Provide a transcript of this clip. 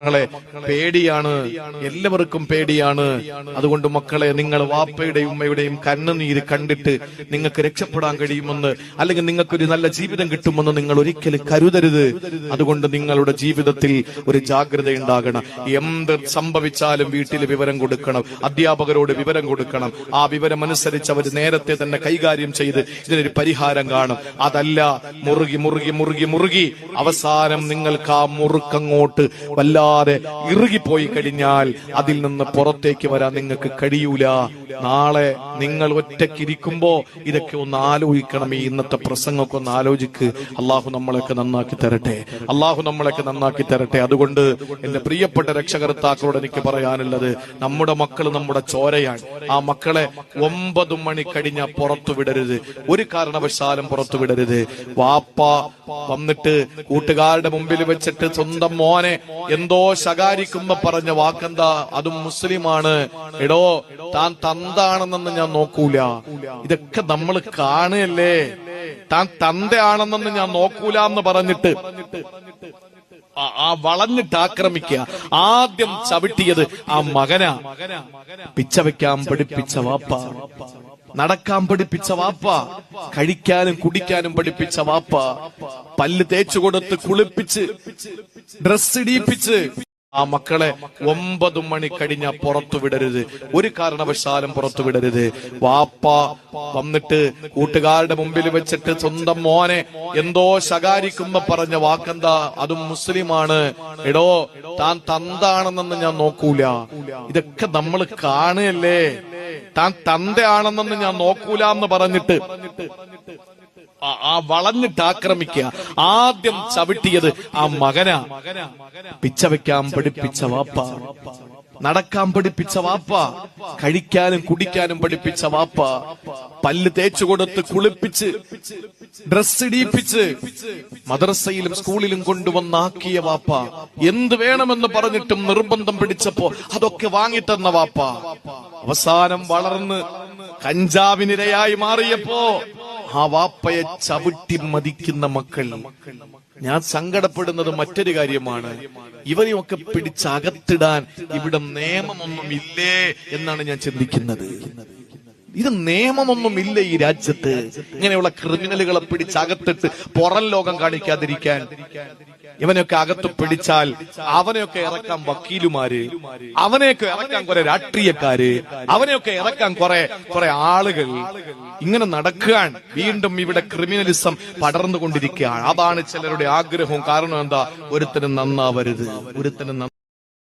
മക്കളെ പേടിയാണ്, എല്ലാവർക്കും പേടിയാണ്. അതുകൊണ്ട് മക്കളെ, നിങ്ങൾ വാപ്പയുടെയും ഉമ്മയുടെയും കണ്ണുനീര് കണ്ടിട്ട് നിങ്ങൾക്ക് രക്ഷപ്പെടാൻ കഴിയുമെന്ന്, അല്ലെങ്കിൽ നിങ്ങൾക്കൊരു നല്ല ജീവിതം കിട്ടുമെന്ന് നിങ്ങൾ ഒരിക്കലും കരുതരുത്. അതുകൊണ്ട് നിങ്ങളുടെ ജീവിതത്തിൽ ഒരു ജാഗ്രത ഉണ്ടാകണം. എന്ത് സംഭവിച്ചാലും വീട്ടിൽ വിവരം കൊടുക്കണം, അധ്യാപകരോട് വിവരം കൊടുക്കണം. ആ വിവരം അനുസരിച്ച് അവർ നേരത്തെ തന്നെ കൈകാര്യം ചെയ്ത് ഇതിനൊരു പരിഹാരം കാണും. അതല്ല മുറുകി മുറുകി മുറുകി മുറുകി അവസാനം നിങ്ങൾക്ക് ആ മുറുക്കങ്ങോട്ട് ഇറുകിപ്പോയി കഴിഞ്ഞാൽ അതിൽ നിന്ന് പുറത്തേക്ക് വരാൻ നിങ്ങൾക്ക് കഴിയൂല. നാളെ നിങ്ങൾ ഒറ്റയ്ക്കിരിക്കുമ്പോ ഇതൊക്കെ ഒന്ന് ആലോചിക്കണം. ഈ ഇന്നത്തെ പ്രസംഗമൊക്കെ ഒന്ന് ആലോചിക്ക്. അള്ളാഹു നമ്മളൊക്കെ നന്നാക്കി തരട്ടെ, അള്ളാഹു നമ്മളൊക്കെ നന്നാക്കി തരട്ടെ. അതുകൊണ്ട് എന്റെ പ്രിയപ്പെട്ട രക്ഷകർത്താക്കളോട് എനിക്ക് പറയാനുള്ളത്, നമ്മുടെ മക്കൾ നമ്മുടെ ചോരയാണ്. ആ മക്കളെ 9 മണി കഴിഞ്ഞാൽ പുറത്തു വിടരുത്, ഒരു കാരണവശാലും പുറത്തു വിടരുത്. വാപ്പ വന്നിട്ട് കൂട്ടുകാരുടെ മുമ്പിൽ വെച്ചിട്ട് സ്വന്തം മോനെ എന്തോ ശകാരിക്കുമ്പോ പറഞ്ഞ വാക്കെന്താ? അതും മുസ്ലിമാണ്. എടോ, താൻ തന്താണെന്നൊന്നും ഞാൻ നോക്കൂല. ഇതൊക്കെ നമ്മൾ കാണുകയല്ലേ. താൻ തന്തയാണെന്നൊന്നും ഞാൻ നോക്കൂല എന്ന് പറഞ്ഞിട്ട് ആ വളഞ്ഞിട്ട് ആക്രമിക്കുക. ആദ്യം ചവിട്ടിയത് ആ മകനാ. പിച്ച വെക്കാൻ പഠിപ്പിച്ച വാപ്പ, നടക്കാൻ പഠിപ്പിച്ച വാപ്പ, കഴിക്കാനും കുടിക്കാനും പഠിപ്പിച്ച വാപ്പ, പല്ല് തേച്ചു കൊടുത്ത് കുളിപ്പിച്ച് ഡ്രസ് ഇടിയിപ്പിച്ച് ആ മക്കളെ 9 മണി കഴിഞ്ഞാൽ പുറത്തു വിടരുത്, ഒരു കാരണവശാലും പുറത്തു വിടരുത്. വാപ്പ വന്നിട്ട് കൂട്ടുകാരുടെ മുമ്പിൽ വെച്ചിട്ട് സ്വന്തം മോനെ എന്തോ ശകാരിക്കുമ്പോ പറഞ്ഞ വാക്കെന്താ? അതും മുസ്ലിമാണ്. എടോ, താൻ തന്താണെന്നൊന്നും ഞാൻ നോക്കൂല. ഇതൊക്കെ നമ്മൾ കാണുകയല്ലേ. താൻ തന്തയാണെന്നൊന്നും ഞാൻ നോക്കൂല എന്ന് പറഞ്ഞിട്ട് ആ വളഞ്ഞിട്ട് ആക്രമിക്കുക. ആദ്യം ചവിട്ടിയത് ആ മകനാ. പിച്ച വെക്കാൻ പഠിപ്പിച്ച വാപ്പ, നടക്കാൻ പഠിപ്പിച്ച വാപ്പ, കഴിക്കാനും കുടിക്കാനും പഠിപ്പിച്ച വാപ്പ, പല്ല് തേച്ചു കൊടുത്ത് കുളിപ്പിച്ച് ഡ്രസ് ഇടിയിപ്പിച്ച് മദ്രസയിലും സ്കൂളിലും കൊണ്ടുവന്നാക്കിയ വാപ്പ, എന്ത് വേണമെന്ന് പറഞ്ഞിട്ടും നിർബന്ധം പിടിച്ചപ്പോ അതൊക്കെ വാങ്ങിത്തന്ന വാപ്പ, അവസാനം വളർന്ന് കഞ്ചാവിനിരയായി മാറിയപ്പോ ആ വാപ്പയെ ചവിട്ടി മതിക്കുന്ന മക്കൾ. ഞാൻ സങ്കടപ്പെടുന്നത് മറ്റൊരു കാര്യമാണ്. ഇവരെയൊക്കെ പിടിച്ചകത്തിടാൻ ഇവിടെ നിയമമൊന്നും ഇല്ലേ എന്നാണ് ഞാൻ ചിന്തിക്കുന്നത്. ഇത് നിയമമൊന്നും ഇല്ല ഈ രാജ്യത്ത്. ഇങ്ങനെയുള്ള ക്രിമിനലുകളെ പിടിച്ചകത്തിട്ട് പുറം ലോകം കാണിക്കാതിരിക്കാൻ. ഇവനെയൊക്കെ അകത്ത് പിടിച്ചാൽ അവനെയൊക്കെ ഇറക്കാൻ വക്കീലുമാര്, അവനെയൊക്കെ ഇറക്കാൻ കുറെ രാഷ്ട്രീയക്കാര്, അവനെയൊക്കെ ഇറക്കാൻ കുറെ ആളുകൾ. ഇങ്ങനെ നടക്കാൻ വീണ്ടും ഇവിടെ ക്രിമിനലിസം പടർന്നുകൊണ്ടിരിക്കുകയാണ്. അതാണ് ചിലരുടെ ആഗ്രഹവും. കാരണം എന്താ? ഒരുത്തനും നന്നാവരുത്, ഒരുത്തനും